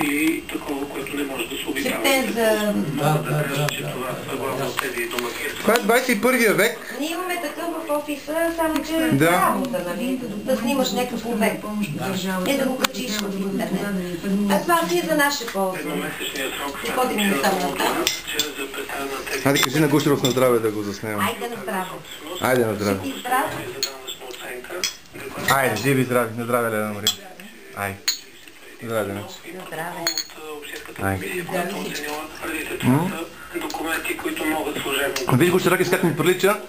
и такова, което не може да се обикава. Мога да кажа, че това са главно тези домакинства. Това е 21 век. Ние имаме такъв в офиса, само че е работа, нали? Да снимаш някакъв обект. Не да го качиш в интернет. А това си е за наше полза. Едномесечният срок се ходим на там. Хайде, кажи на Гущеров на здраве да го заснемам. Айде на здраве. Айде на здраве. Ти здраве? Айде, живи здрави. На здраве, Лена Мария. Айде. Здраве, Дена. На здраве. Айде. Документи, които могат служебно. Виж Гущерак, как ми прилича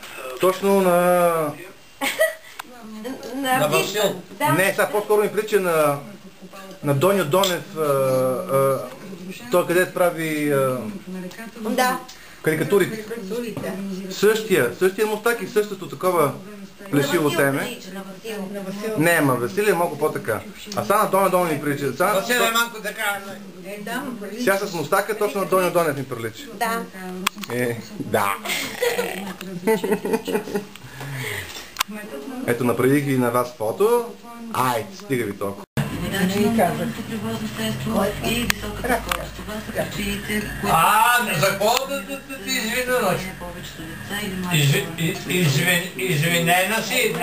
точно на... На Васил. Не, сега по-скоро ми прилича на Доньо Донев, той където прави карикатурите. Същия мустак и същото такова плешиво теме. Не, ма Васил е малко по-така. А сега на Доньо Донев ми прилича. Васил е малко така. Сега с мустака точно на Доньо Донев ми прилича. Да. Да. Ето, направих ви на вас фото. Ай, стига ви толкова. За какво да ти извинена си?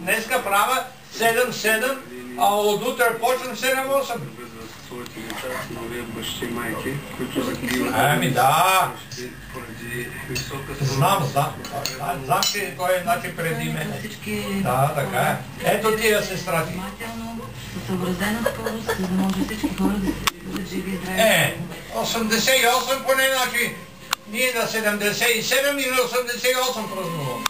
Днеска правя 7-7, а от утре почвам 7-8. Ами да. Знам, че той е начин преди мен. Да, така е. Ето тия сестра ти. скорост, за да може всички хора да бъдат живи и здрави. 88 поне, значи ние на 77 и на 88 празнувам.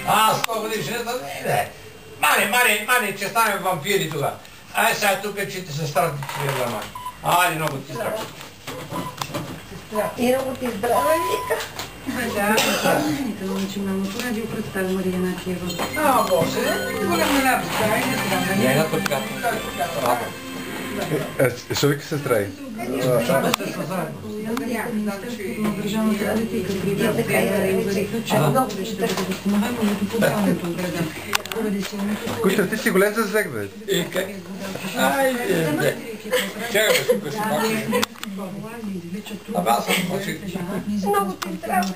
Аз 100 годишната не. Мани, че станем вампири тогава. Ай сега тук е, че ти се страти, че е за май. Айде, много ти здраве. И много ти здраве, Вика. Да, националното радио представи Мария Накиева. Боже, голяма работа. Не на така. Браво. Що вика сестра й? Държавната радио и Кабрида заявиха, че много ще бъде възстановено и подаването от града. Кучер, ти си голем за зек, бе. Айде, чакай, тук си пак. Абе, аз съм почти. Много ти здраве.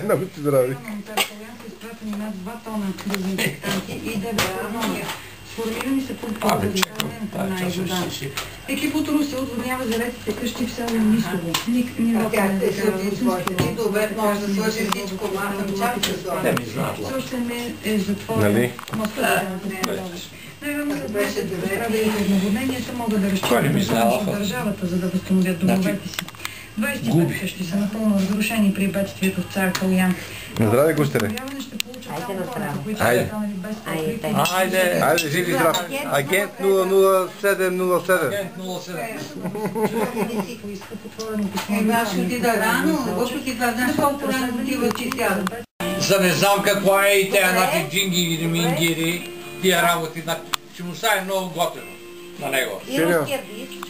Много ти здрави. Изпратени над 2 тона дезинфектанти и 9 амония. Сформирани са пунктове за доставянето на вода. Екип от Русе отводнява залетите къщи в село Нисово. Ник ни Добре, може да свърши всичко, махам чакай. Също не е затворен. Най-рано след 20 правилите наводненията могат да разчитат на държавата, за да възстановят домовете си. 25 къщи са напълно разрушени при бедствието в Цар Калоян. На здраве, Гущере. Айде на здраве. Айде. Айде, живи здрав. Агент 00707. Агент 07. Аз ще отида рано, ще отида, знаеш колко рано отива, че сяда. За не знам какво е и тя наши джингири, мингири, тия работи, че му стане много готино на него. И руския диск.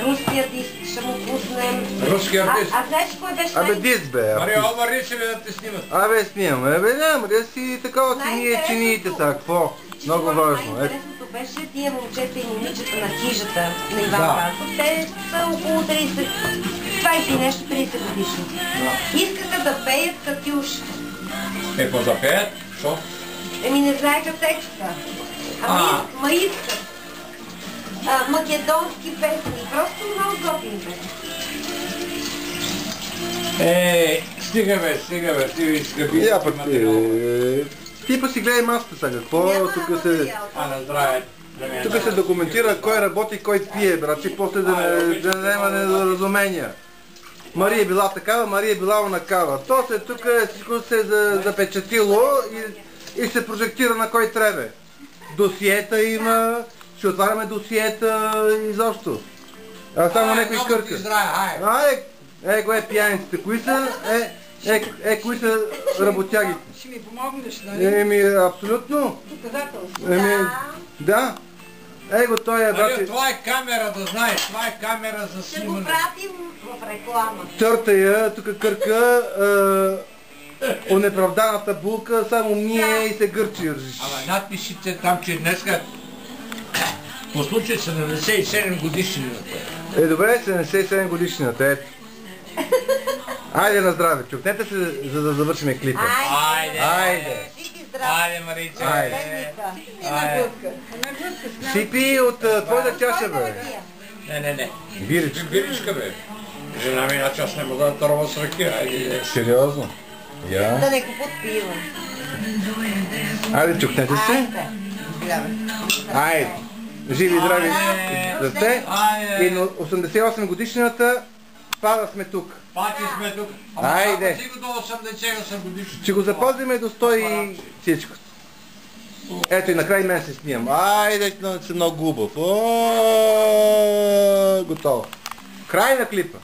Руския диск ще му пуснем. Руския диск? А знаеш кой беше Абе, диск бе. Мария, обърни се да те снимат. Абе, снимам. Абе, не, Мария си такова си ние чиниите са. Какво? Много важно. Най-интересното беше тия момчета и момичета на хижата на Иван Вазов. Те са около 30, 20 и нещо, 30 годишни. Искаха да пеят Катюша. Какво да пеят? Що? Еми не знаеха текста. Ама искат. Македонски песни. Просто много готини песни. Стига бе, ти изкъпи. Я пък ти па си гледай масата сега. Какво? Тук се... Тук се документира кой работи и кой пие, брат, че после да няма недоразумения. Мария е била такава, Мария е била онакава. То се тук всичко се е запечатило и се прожектира на кой трябва. Досиета има, ще отваряме досиета изобщо. А само някой изкърка. Го е пияниците. Кои са? Кои са работягите? Ще ми помогнеш, нали? Еми, абсолютно. Доказателство. Да. Его той е, брат. Това е камера, да знаеш. Това е камера за снимане. Ще го пратим в реклама. Търта я, тук кърка. онеправданата булка, само мие и се гърчи. Ама надписите там, че днеска по случай 77 годишнината. Добре, 77 годишнината, ето. Айде на здраве, чукнете се, за да завършим клипа. Айде! Айде, Марица! Айде! Сипи от твоята чаша, бе. Не. Биричка. Биричка, бе. Жена ми иначе аз не мога да търва с ръки, айде. Сериозно? Я? Да не купуват пиво. Айде, чукнете се. Айде! Живи и здрави да сте. И на 88 годишнината пада сме тук. Пати сме тук. Айде! Ама до 88 годишни. Ще го запазиме до 100 и всичко. Ето и накрай мен се снимам. Айде, си много глупав. Готово. Край на клипа.